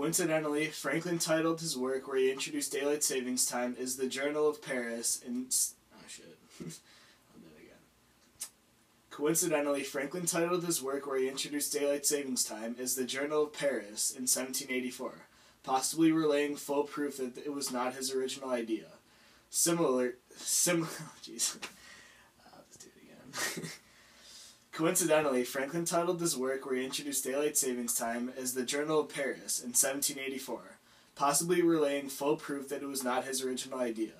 Coincidentally, Franklin titled his work where he introduced daylight savings time as the Journal of Paris in... Oh, shit. I'll do it again. Coincidentally, Franklin titled his work where he introduced daylight savings time as the Journal of Paris in 1784, possibly relaying full proof that it was not his original idea. Similar... oh, jeez. I'll just do it again. Coincidentally, Franklin titled his work where he introduced daylight savings time as the Journal of Paris in 1784, possibly relaying full proof that it was not his original idea.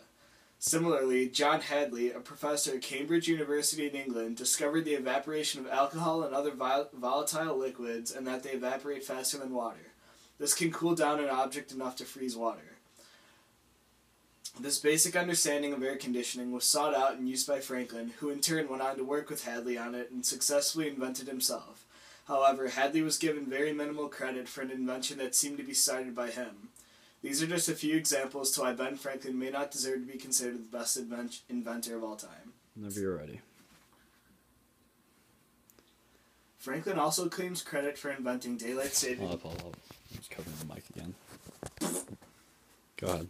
Similarly, John Hadley, a professor at Cambridge University in England, discovered the evaporation of alcohol and other volatile liquids and that they evaporate faster than water. This can cool down an object enough to freeze water. This basic understanding of air conditioning was sought out and used by Franklin, who in turn went on to work with Hadley on it and successfully invented himself. However, Hadley was given very minimal credit for an invention that seemed to be started by him. These are just a few examples to why Ben Franklin may not deserve to be considered the best inventor of all time. Whenever you're ready. Franklin also claims credit for inventing daylight saving... Hold up. I'm just covering the mic again. Go ahead.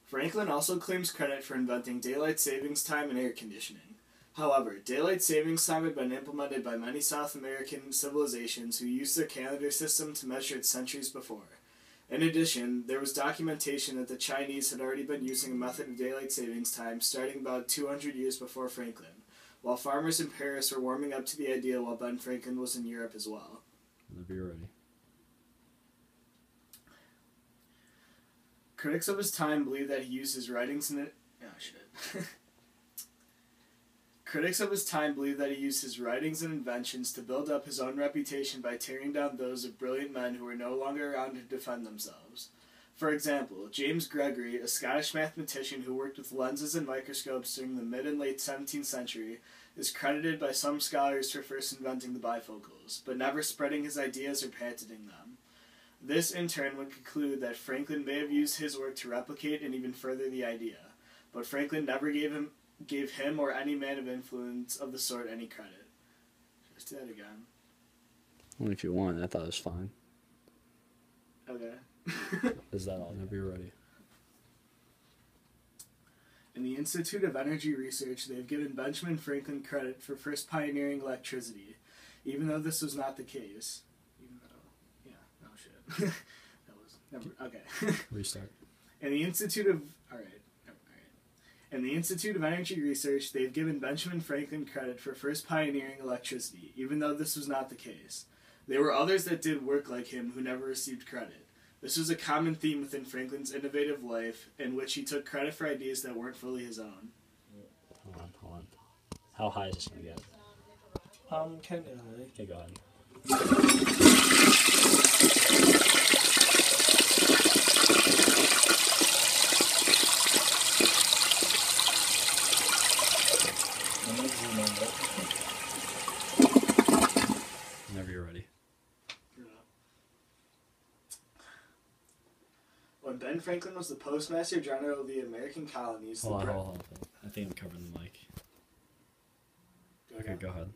Franklin also claims credit for inventing daylight savings time and air conditioning. However, daylight savings time had been implemented by many South American civilizations who used their calendar system to measure it centuries before. In addition, there was documentation that the Chinese had already been using a method of daylight savings time starting about 200 years before Franklin, while farmers in Paris were warming up to the idea while Ben Franklin was in Europe as well. Whenever you're ready. Critics of his time believe that he used his writings in it. Oh, shit. Critics of his time believe that he used his writings and inventions to build up his own reputation by tearing down those of brilliant men who were no longer around to defend themselves. For example, James Gregory, a Scottish mathematician who worked with lenses and microscopes during the mid and late 17th century, is credited by some scholars for first inventing the bifocals, but never spreading his ideas or patenting them. This, in turn, would conclude that Franklin may have used his work to replicate and even further the idea, but Franklin never gave him or any man of influence of the sort any credit. Just do that again. Only if you want. I thought it was fine. Okay. Is that all? Whenever you're ready. In the Institute of Energy Research, they have given Benjamin Franklin credit for first pioneering electricity, even though this was not the case. That was never okay. Restart. In the Institute of In the Institute of Energy Research, they've given Benjamin Franklin credit for first pioneering electricity, even though this was not the case. There were others that did work like him who never received credit. This was a common theme within Franklin's innovative life, in which he took credit for ideas that weren't fully his own. Hold on. How high is this going to get? Kind of high. Okay, go ahead. Whenever you're ready. When Ben Franklin was the Postmaster General of the American Colonies... Hold on. I think I'm covering the mic. Okay, go ahead.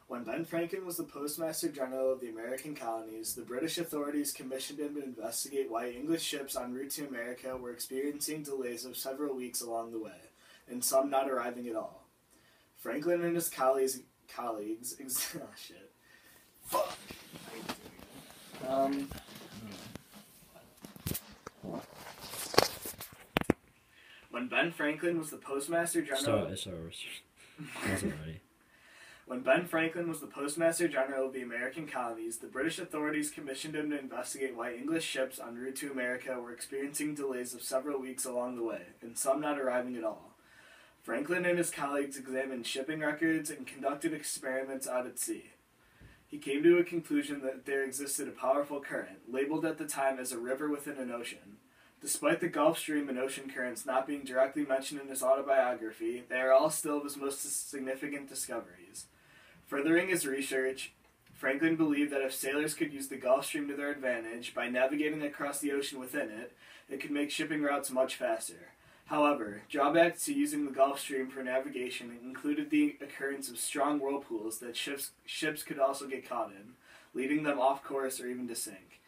When Ben Franklin was the Postmaster General of the American Colonies, the British authorities commissioned him to investigate why English ships en route to America were experiencing delays of several weeks along the way, and some not arriving at all. Franklin and his colleagues oh shit. Fuck. When Ben Franklin was the Postmaster General... Sorry. I wasn't ready. When Ben Franklin was the Postmaster General of the American Colonies, the British authorities commissioned him to investigate why English ships en route to America were experiencing delays of several weeks along the way, and some not arriving at all. Franklin and his colleagues examined shipping records and conducted experiments out at sea. He came to a conclusion that there existed a powerful current, labeled at the time as a river within an ocean. Despite the Gulf Stream and ocean currents not being directly mentioned in his autobiography, they are all still of his most significant discoveries. Furthering his research, Franklin believed that if sailors could use the Gulf Stream to their advantage by navigating across the ocean within it, it could make shipping routes much faster. However, drawbacks to using the Gulf Stream for navigation included the occurrence of strong whirlpools that ships could also get caught in, leading them off course or even to sink.